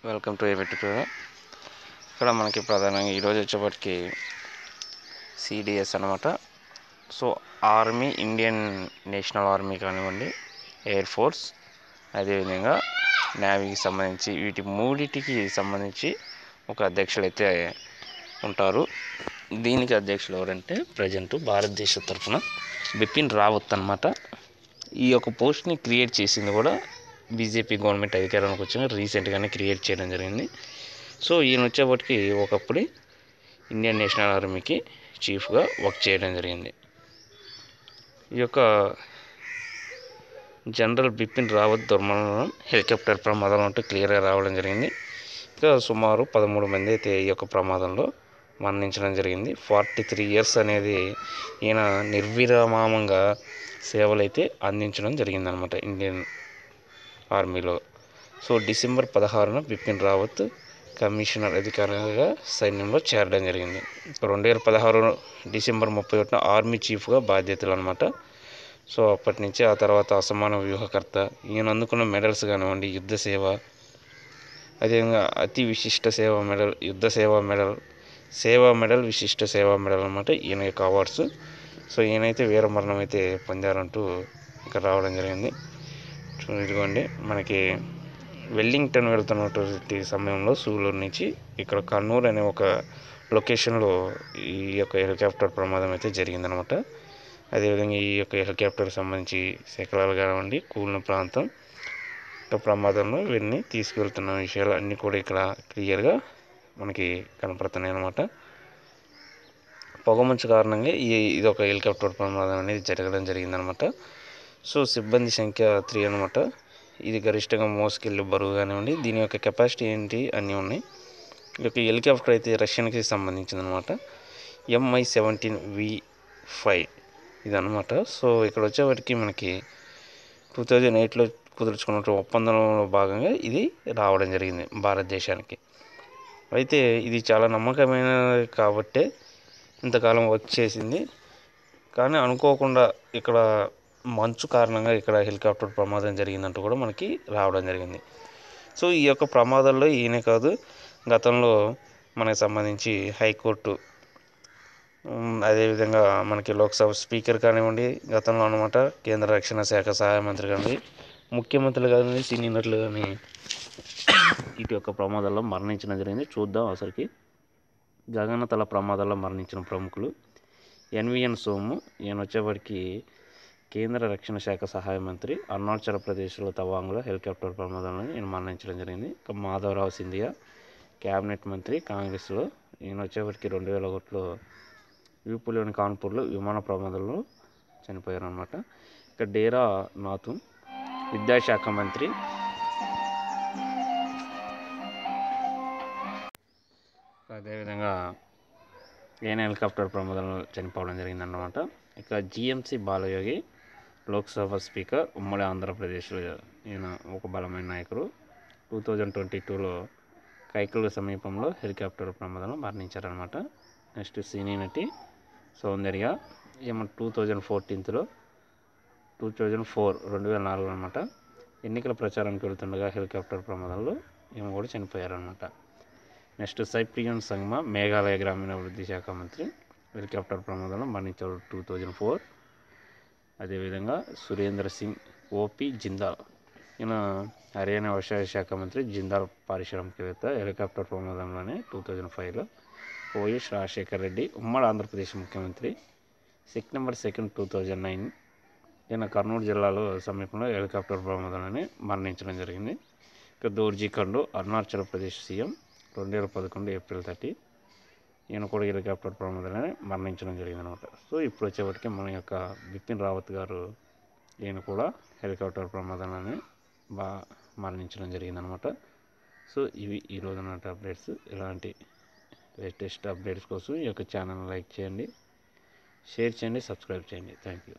Welcome to ABT ఇక్కడ మనకి ప్రధానంగా ఈరోజు వచ్చేప్పటికి సిడిఎస్ అనమాట. So army, Indian national army కానివ్వండి, ఎయిర్ ఫోర్స్, అదేవిధంగా నేవీకి సంబంధించి వీటి మూడింటికి సంబంధించి ఒక అధ్యక్షులు అయితే ఉంటారు. దీనికి అధ్యక్షులు ఎవరంటే ప్రజెంట్ భారతదేశ తరఫున బిపిన్ రావత్ అనమాట. ఈ యొక్క పోస్ట్ని క్రియేట్ చేసింది కూడా బీజేపీ గవర్నమెంట్ అధికారంలోకి వచ్చిన రీసెంట్గానే క్రియేట్ చేయడం జరిగింది. సో ఈయన వచ్చేప్పటికి ఒకప్పుడు ఇండియన్ నేషనల్ ఆర్మీకి చీఫ్గా వర్క్ చేయడం జరిగింది. ఈ యొక్క జనరల్ బిపిన్ రావత్ దుర్మరణం హెలికాప్టర్ ప్రమాదంలో ఉంటే క్లియర్గా రావడం జరిగింది. ఇంకా సుమారు 13 మంది అయితే ఈ యొక్క ప్రమాదంలో మరణించడం జరిగింది. 43 years అనేది ఈయన నిర్విరామంగా సేవలైతే అందించడం జరిగిందనమాట ఇండియన్ ఆర్మీలో. సో డిసెంబర్ 16న బిపిన్ రావత్ కమిషనర్ అధికారిగా సైన్యంలో చేరడం జరిగింది. 2016 డిసెంబర్ 31న ఆర్మీ చీఫ్గా బాధ్యతలు అనమాట. సో అప్పటి నుంచి ఆ తర్వాత అసమాన వ్యూహకర్త, ఈయన అందుకున్న మెడల్స్ కానివ్వండి, యుద్ధ సేవ, అదేవిధంగా అతి విశిష్ట సేవా మెడల్, యుద్ధ సేవా మెడల్, సేవా మెడల్, విశిష్ట సేవా మెడల్ అనమాట ఈయన యొక్క అవార్డ్స్. సో ఈయనైతే వీరమరణం అయితే పొందారంటూ ఇక్కడ రావడం జరిగింది. ఇదిగోండి మనకి వెల్లింగ్టన్ వెళ్తున్నటువంటి సమయంలో సూలూరు నుంచి ఇక్కడ కర్నూలు అనే ఒక లొకేషన్లో ఈ యొక్క హెలికాప్టర్ ప్రమాదం అయితే జరిగిందనమాట. అదేవిధంగా ఈ యొక్క హెలికాప్టర్కి సంబంధించి శకలాలు కానివ్వండి, కూలిన ప్రాంతం, ప్రమాదంలో వీరిని తీసుకువెళ్తున్న విషయాలు అన్నీ కూడా ఇక్కడ క్లియర్గా మనకి కనపడుతున్నాయి అన్నమాట. పొగమంచు కారణంగా ఇది ఒక హెలికాప్టర్ ప్రమాదం అనేది జరగడం జరిగిందనమాట. సో సిబ్బంది సంఖ్య 3 అనమాట. ఇది గరిష్టంగా మోసుకెళ్ళే బరువు కానివ్వండి, దీని యొక్క కెపాసిటీ ఏంటి అన్నీ ఉన్నాయి. ఈ యొక్క హెలికాప్టర్ అయితే రష్యన్కి సంబంధించిందనమాట. MI-17V5 ఇదనమాట. సో ఇక్కడ వచ్చేవాటికి మనకి 2008లో కుదుర్చుకున్న ఒప్పందంలో భాగంగా ఇది రావడం జరిగింది భారతదేశానికి. అయితే ఇది చాలా నమ్మకమైనది కాబట్టే ఇంతకాలం వర్క్ చేసింది. కానీ అనుకోకుండా ఇక్కడ మంచు కారణంగా ఇక్కడ హెలికాప్టర్ ప్రమాదం జరిగిందంటూ కూడా మనకి రావడం జరిగింది. సో ఈ యొక్క ప్రమాదాల్లో ఈయనే కాదు, గతంలో మనకు సంబంధించి హైకోర్టు, అదేవిధంగా మనకి లోక్సభ స్పీకర్ కానివ్వండి, గతంలో అనమాట కేంద్ర రక్షణ శాఖ సహాయ మంత్రి కానివ్వండి, ముఖ్యమంత్రులు కానీ, సినీ నటులు కానీ ఇటు యొక్క ప్రమాదాల్లో మరణించడం జరిగింది. చూద్దాం అసలుకి గగనతల ప్రమాదాల్లో మరణించిన ప్రముఖులు. ఎన్విఎన్ సోము, ఈయన వచ్చేవాడికి కేంద్ర రక్షణ శాఖ సహాయ మంత్రి, అరుణాచల్ ప్రదేశ్లో తవాంగ్లో హెలికాప్టర్ ప్రమాదంలో ఈయన మరణించడం జరిగింది. ఇక మాధవరావు సింధియా, క్యాబినెట్ మంత్రి, కాంగ్రెస్లో, ఈయన వచ్చేవాడికి 2001లో యూపీలోని కాన్పూర్లో విమాన ప్రమాదంలో చనిపోయారు అనమాట. ఇక డేరా నాథున్, విద్యాశాఖ మంత్రి, అదేవిధంగా ఈయన హెలికాప్టర్ ప్రమాదంలో చనిపోవడం జరిగిందన్నమాట. ఇక జిఎంసి బాలయోగి, లోక్సభ స్పీకర్, ఉమ్మడి ఆంధ్రప్రదేశ్లో ఈయన ఒక బలమైన నాయకుడు. 2022లో కైకలూరు సమీపంలో హెలికాప్టర్ ప్రమాదంలో మరణించారనమాట. నెక్స్ట్ సినీ నటి సౌందర్య, ఈమె 2004 అనమాట. ఎన్నికల ప్రచారానికి వెళ్తుండగా హెలికాప్టర్ ప్రమాదంలో ఈమె కూడా చనిపోయారనమాట. నెక్స్ట్ సైప్రియన్ సంగ్మా, మేఘాలయ గ్రామీణాభివృద్ధి శాఖ మంత్రి, హెలికాప్టర్ ప్రమాదంలో మరణించారు 2004. అదేవిధంగా సురేంద్ర సింగ్ ఓపి జిందాల్, ఈయన హర్యానా వ్యవసాయ శాఖ మంత్రి, జిందాల్ పారిశ్రామికవేత్త, హెలికాప్టర్ ప్రమాదంలోనే 2005లో. వైఎస్ రాజశేఖర్ రెడ్డి, ఉమ్మడి ఆంధ్రప్రదేశ్ ముఖ్యమంత్రి, సెప్టెంబర్ 2, 2009 ఈయన కర్నూలు జిల్లాలో సమీపంలో హెలికాప్టర్ ప్రమాదంలోనే మరణించడం జరిగింది. ఇక దోర్జీ ఖండు, అరుణాచల్ ప్రదేశ్ సీఎం, 2011 ఏప్రిల్ 30 ఈయన కూడా హెలికాప్టర్ ప్రమాదంలోనే మరణించడం జరిగిందనమాట. సో ఇప్పుడు వచ్చేప్పటికి మన యొక్క బిపిన్ రావత్ గారు, ఈయన కూడా హెలికాప్టర్ ప్రమాదంలోనే మరణించడం జరిగిందనమాట. సో ఇవి ఈరోజు నాటి అప్డేట్స్. ఇలాంటి లేటెస్ట్ అప్డేట్స్ కోసం ఈ యొక్క ఛానల్ లైక్ చేయండి, షేర్ చేయండి, సబ్స్క్రైబ్ చేయండి. Thank you.